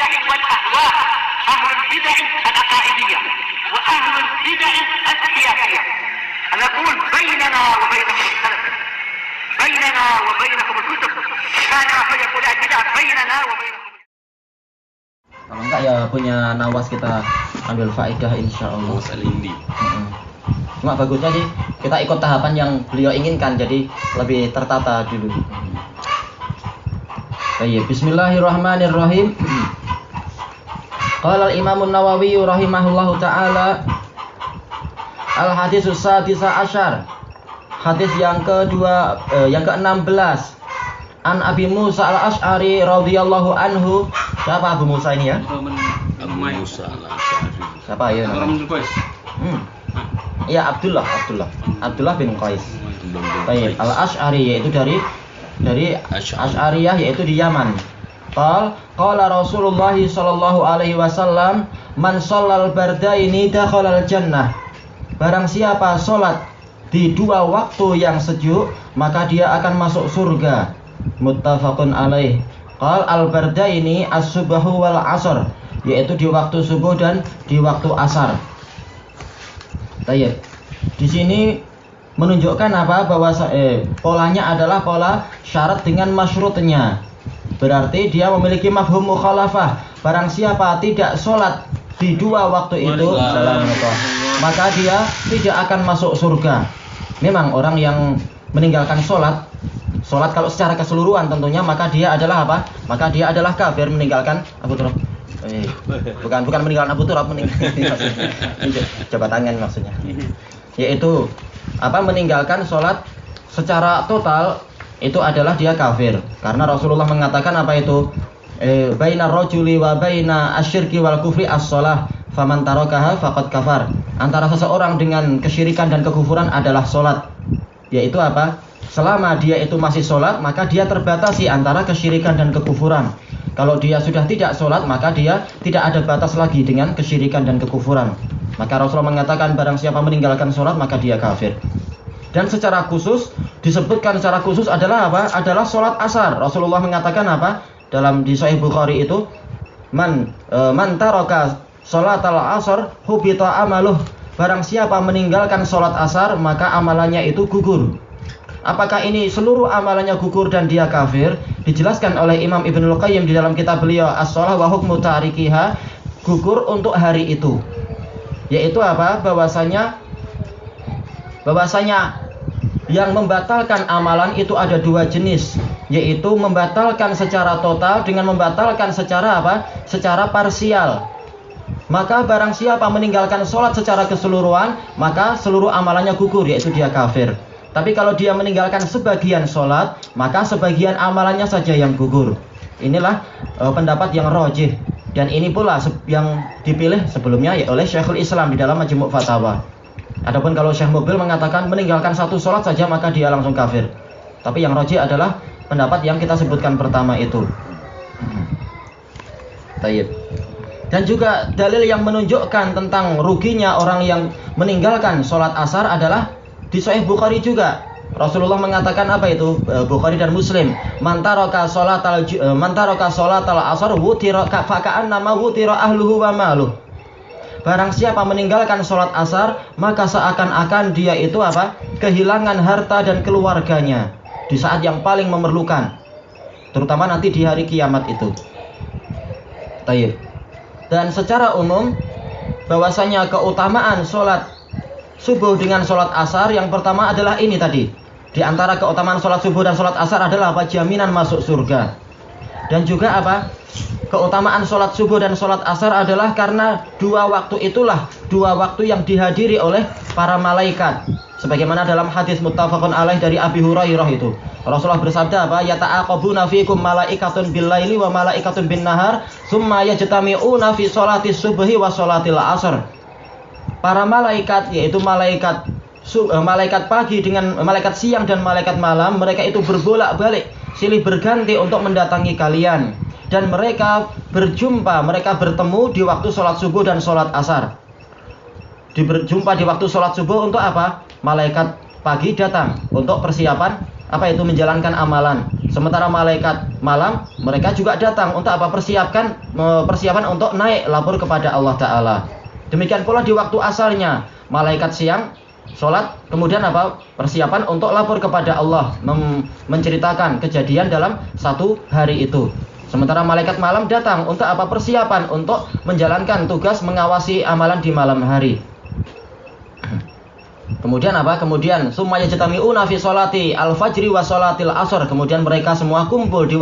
البدع والأهواء، أهل البدع العقائدية وأهل البدع السياسية. نقول بيننا وبينكم السلف، بيننا وبينكم الكتب، كان فيقول البدع بيننا وبينكم. Kalau enggak ya punya nawas kita ambil faedah insyaallah. Nawas Al-Indi. Cuma bagusnya sih kita ikut tahapan yang beliau inginkan, jadi lebih tertata dulu. Baik, bismillahirrahmanirrahim. Qala al-Imam an-Nawawi rahimahullahu taala al-haditsus sadisa asyar. Hadis yang ke-16 An Abi Musa al-Asy'ari radhiyallahu anhu. Siapa Abu Musa ini ya? Abu Musa al-Asy'ari. Siapa ya namanya? Ya Abdullah bin Qais. Baik, al-Asy'ari yaitu dari Asy'ariyah yaitu di Yaman. Qala Rasulullah sallallahu alaihi wasallam, man shallal bardaini dakhalal jannah. Barang siapa salat di dua waktu yang sejuk, maka dia akan masuk surga. Muttafaqun alaih. Qal al-bardaini as-subhu wal asr, yaitu di waktu subuh dan di waktu asar. Baik. Di sini menunjukkan apa? Bahwa polanya adalah pola syarat dengan masyrutnya. Berarti dia memiliki mafhum mukhalafah. Barang siapa tidak sholat di dua waktu itu, maka dia tidak akan masuk surga. Memang orang yang meninggalkan sholat kalau secara keseluruhan tentunya, maka dia adalah apa? Maka dia adalah kafir, meninggalkan Abu Turab. Bukan meninggalkan Abu Turab, coba tangan maksudnya. Yaitu apa? Meninggalkan sholat secara total itu adalah dia kafir. Karena Rasulullah mengatakan apa itu? Bainar rajuli wa baina asyirki wal kufri as-shalah, faman tarakaha faqad kafar. Antara seseorang dengan kesyirikan dan kekufuran adalah sholat. Yaitu apa? Selama dia itu masih sholat, maka dia terbatasi antara kesyirikan dan kekufuran. Kalau dia sudah tidak sholat, maka dia tidak ada batas lagi dengan kesyirikan dan kekufuran. Maka Rasulullah mengatakan barang siapa meninggalkan sholat, maka dia kafir. Dan secara khusus, disebutkan secara khusus adalah apa? Adalah sholat asar. Rasulullah mengatakan apa? Di Sahih Bukhari itu, man taraka sholatal asar hubita amaluh. Barang siapa meninggalkan sholat asar, maka amalannya itu gugur. Apakah ini seluruh amalannya gugur dan dia kafir? Dijelaskan oleh Imam Ibnul Qayyim di dalam kitab beliau As-Shalah wa Hukmu Tarikiha, gugur untuk hari itu. Yaitu apa? Bahwasanya yang membatalkan amalan itu ada dua jenis, yaitu membatalkan secara total dengan membatalkan secara apa? Secara parsial. Maka barang siapa meninggalkan sholat secara keseluruhan, maka seluruh amalannya gugur, yaitu dia kafir. Tapi kalau dia meninggalkan sebagian sholat, maka sebagian amalannya saja yang gugur. Inilah pendapat yang rajih. Dan ini pula yang dipilih sebelumnya oleh Syekhul Islam di dalam Majmu' Fatawa. Adapun kalau Syekh Mubil mengatakan meninggalkan satu sholat saja maka dia langsung kafir. Tapi yang rajih adalah pendapat yang kita sebutkan pertama itu. Tayyib. Dan juga dalil yang menunjukkan tentang ruginya orang yang meninggalkan sholat asar adalah di Sahih Bukhari juga. Rasulullah mengatakan apa itu? Bukhari dan Muslim. Man taraka sholatal asar wutira faka'annama wutira ahluhu wa maluh. Barang siapa meninggalkan sholat asar, maka seakan-akan dia itu apa? Kehilangan harta dan keluarganya di saat yang paling memerlukan. Terutama nanti di hari kiamat itu. Tayyib. Dan secara umum bahwasanya keutamaan sholat subuh dengan sholat asar, yang pertama adalah ini tadi. Di antara keutamaan sholat subuh dan sholat asar adalah apa? Jaminan masuk surga. Dan juga apa? Keutamaan sholat subuh dan sholat asar adalah karena dua waktu itulah dua waktu yang dihadiri oleh para malaikat. Sebagaimana dalam hadis muttafaqun alaih dari Abi Hurairah itu. Rasulullah bersabda apa? Yata'aqabuna fikum malaikatun bil laili wa malaikatun bin nahar, tsumma yajtami'una fi sholatis subhi wa sholatil asr. Para malaikat, yaitu malaikat pagi dengan malaikat siang dan malaikat malam, mereka itu berbolak-balik, silih berganti untuk mendatangi kalian. Dan mereka berjumpa, mereka bertemu di waktu sholat subuh dan sholat asar. Berjumpa di waktu sholat subuh untuk apa? Malaikat pagi datang untuk persiapan apa itu menjalankan amalan. Sementara malaikat malam mereka juga datang untuk apa? Persiapan untuk naik lapor kepada Allah Ta'ala. Demikian pula di waktu asalnya malaikat siang sholat, kemudian apa? Persiapan untuk lapor kepada Allah, menceritakan kejadian dalam satu hari itu. Sementara malaikat malam datang untuk apa? Persiapan untuk menjalankan tugas mengawasi amalan di malam hari. Kemudian apa? Kemudian summa yajtami'una fi sholati al-fajri wa sholatil asr. Kemudian mereka semua kumpul di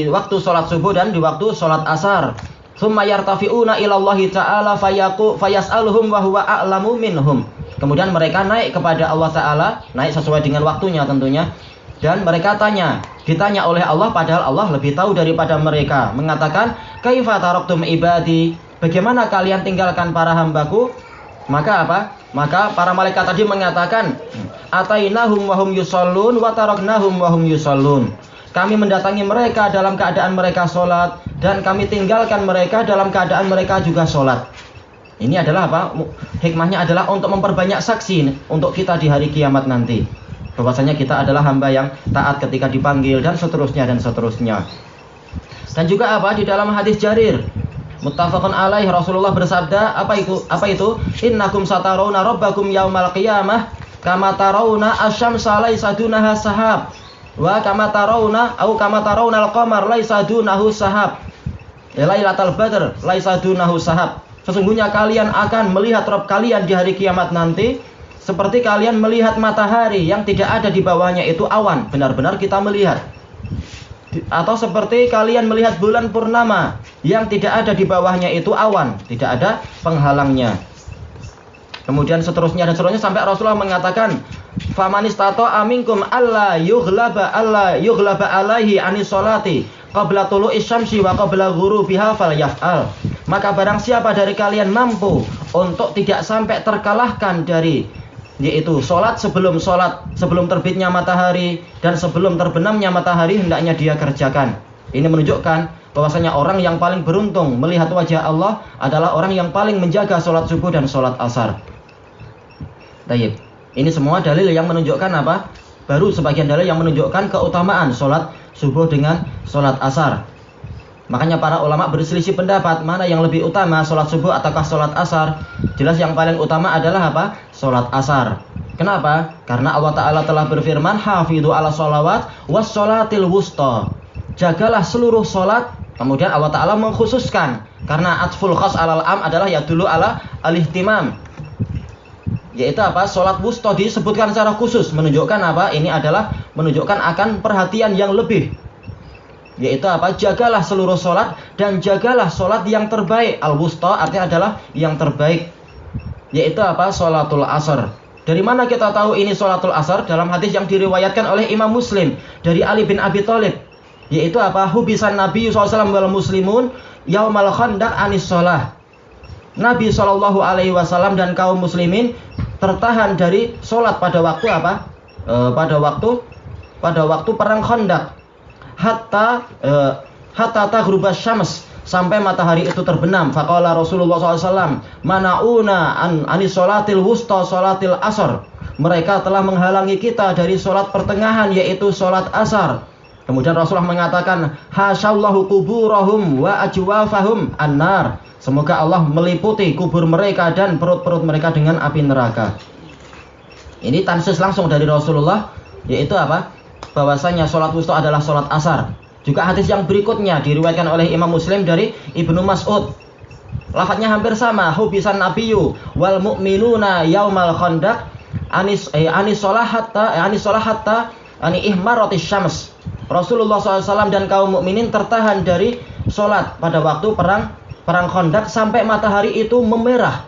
waktu sholat subuh dan di waktu sholat asar. Summa yartafi'una ilallahi ta'ala fayas'aluhum wa huwa a'lamu minhum. Kemudian mereka naik kepada Allah Ta'ala, naik sesuai dengan waktunya tentunya. Dan mereka ditanya oleh Allah padahal Allah lebih tahu daripada mereka. Mengatakan, kaifa taraktum ibadi? Bagaimana kalian tinggalkan para hambaku? Maka apa? Maka para malaikat tadi mengatakan, atainahum wa hum yusallun wa taraknahum wa hum yusallun. Kami mendatangi mereka dalam keadaan mereka sholat, dan kami tinggalkan mereka dalam keadaan mereka juga sholat. Ini adalah apa? Hikmahnya adalah untuk memperbanyak saksi untuk kita di hari kiamat nanti. Bahwasanya kita adalah hamba yang taat ketika dipanggil dan seterusnya dan seterusnya. Dan juga apa? Di dalam hadis Jarir muttafaqun alaih, Rasulullah bersabda, apa itu? Innakum satarawna rabbakum yaumal qiyamah kama tarawna asy-syamsa laisa dunaha sahab wa kama tarawna al-qamar laisa dunahu sahab. Lailatul badr laisa dunahu sahab. Sesungguhnya kalian akan melihat Rabb kalian di hari kiamat nanti seperti kalian melihat matahari yang tidak ada di bawahnya itu awan, benar-benar kita melihat. Atau seperti kalian melihat bulan purnama yang tidak ada di bawahnya itu awan, tidak ada penghalangnya. Kemudian seterusnya dan seterusnya sampai Rasulullah mengatakan, "Famanistata'a minkum alla yughlaba alaihi anis sholati qabla tulu'is syamsi wa qabla ghurubiha falyaf'al." Maka barang siapa dari kalian mampu untuk tidak sampai terkalahkan dari yaitu sholat sebelum terbitnya matahari dan sebelum terbenamnya matahari, hendaknya dia kerjakan. Ini menunjukkan bahwasanya orang yang paling beruntung melihat wajah Allah adalah orang yang paling menjaga sholat subuh dan sholat asar. Baik, ini semua dalil yang menunjukkan apa? Baru sebagian dalil yang menunjukkan keutamaan sholat subuh dengan sholat asar. Makanya para ulama berselisih pendapat mana yang lebih utama, sholat subuh ataukah sholat asar. Jelas yang paling utama adalah apa? Sholat asar. Kenapa? Karena Allah Ta'ala telah berfirman, hafidhu ala sholawat was sholatil wusta. Jagalah seluruh sholat. Kemudian Allah Ta'ala mengkhususkan, karena atful khas alal am adalah yadulu ala al-ihtimam, yaitu apa? Sholat wusta disebutkan secara khusus, menunjukkan apa? Ini adalah menunjukkan akan perhatian yang lebih, yaitu apa? Jagalah seluruh sholat dan jagalah sholat yang terbaik. Al-wusta artinya adalah yang terbaik, yaitu apa? Sholatul asar. Dari mana kita tahu ini sholatul asar? Dalam hadis yang diriwayatkan oleh Imam Muslim dari Ali bin Abi Thalib, yaitu apa? Hubisan Nabi SAW wal muslimun yaumal khandaq anis sholah. Nabi SAW dan kaum muslimin tertahan dari sholat pada waktu apa? Pada waktu perang Khandaq. Hatta taghrubas syams, sampai matahari itu terbenam. Faqala Rasulullah SAW, mana'una anis sholatil wusta sholatil asar. Mereka telah menghalangi kita dari sholat pertengahan, yaitu sholat asar. Kemudian Rasulullah mengatakan, hasyallahu kuburahum wa ajwafahum annar. Semoga Allah meliputi kubur mereka dan perut-perut mereka dengan api neraka. Ini tansis langsung dari Rasulullah, yaitu apa? Bahwasanya sholat wusta adalah sholat asar. Juga hadis yang berikutnya diriwayatkan oleh Imam Muslim dari Ibnu Mas'ud. Lafadznya hampir sama, hubisan nabiyyu wal mu'minuna yaumal khandaq anis sholah hatta ihmaratis syams. Rasulullah SAW dan kaum mukminin tertahan dari sholat pada waktu perang Khandaq sampai matahari itu memerah.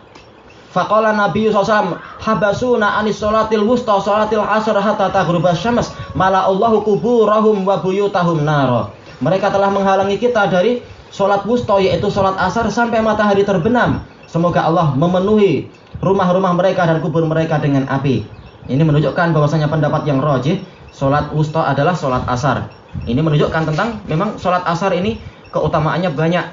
Faqala Nabi SAW, habasuna anis sholatil wusta sholatil asr hatta taghrubas syams mala Allahu kuburahum wa buyutahum naro. Mereka telah menghalangi kita dari sholat wusta, yaitu sholat asar, sampai matahari terbenam. Semoga Allah memenuhi rumah-rumah mereka dan kubur mereka dengan api. Ini menunjukkan bahwasanya pendapat yang rajih, sholat wusta adalah sholat asar. Ini menunjukkan tentang memang sholat asar ini keutamaannya banyak.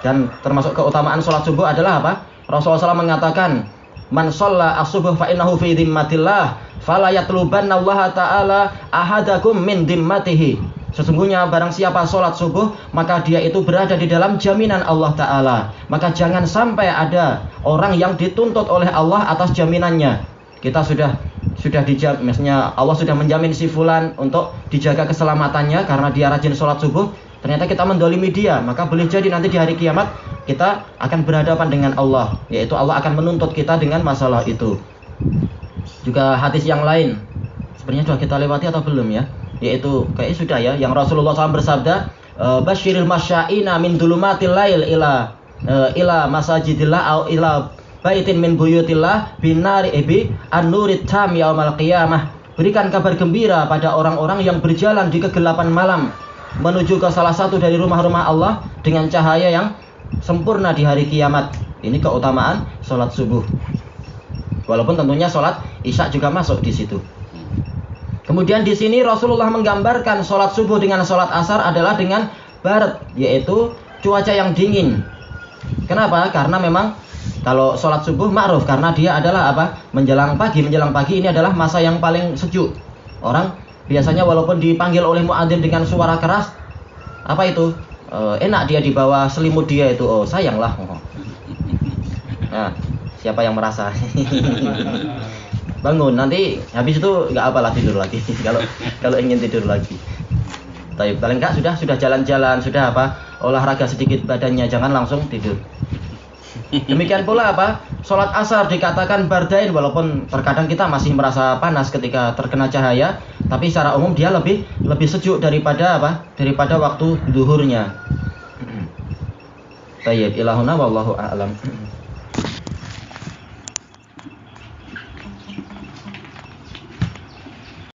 Dan termasuk keutamaan sholat subuh adalah apa? Rasulullah SAW mengatakan, man sholla as-subuh fa innahu fi dhimmatillah fala yatlubanna Allah taala ahadakum min dimmatihi. Sesungguhnya barang siapa sholat subuh, maka dia itu berada di dalam jaminan Allah Ta'ala. Maka jangan sampai ada orang yang dituntut oleh Allah atas jaminannya. Kita sudah dijamin, maksudnya Allah sudah menjamin si fulan untuk dijaga keselamatannya karena dia rajin sholat subuh. Ternyata kita mendolimi dia, maka boleh jadi nanti di hari kiamat kita akan berhadapan dengan Allah, yaitu Allah akan menuntut kita dengan masalah itu. Juga hadis yang lain, sebenarnya sudah kita lewati atau belum ya? Yaitu kayaknya sudah ya, yang Rasulullah SAW bersabda, basyiril masya'ina min dulumatil lail ila masajidillah au ila baitin min buyutillah binari ebi an-nurit tam yaumal qiyamah. Berikan kabar gembira pada orang-orang yang berjalan di kegelapan malam menuju ke salah satu dari rumah-rumah Allah dengan cahaya yang sempurna di hari kiamat. Ini keutamaan sholat subuh. Walaupun tentunya sholat isya juga masuk di situ. Kemudian di sini Rasulullah menggambarkan sholat subuh dengan sholat asar adalah dengan barat, yaitu cuaca yang dingin. Kenapa? Karena memang kalau sholat subuh ma'ruf karena dia adalah apa? Menjelang pagi ini adalah masa yang paling sejuk. Orang biasanya walaupun dipanggil oleh muadzin dengan suara keras, apa itu? Enak dia di bawah selimut dia itu. Oh sayanglah. Nah, siapa yang merasa? Bangun nanti habis itu nggak apalah tidur lagi kalau ingin tidur lagi. Tapi paling nggak sudah jalan-jalan, sudah apa olahraga sedikit badannya, jangan langsung tidur. Demikian pula apa sholat asar dikatakan bardain, walaupun terkadang kita masih merasa panas ketika terkena cahaya, tapi secara umum dia lebih sejuk daripada waktu zuhurnya. Tayyib ilahuna wallahu a'lam.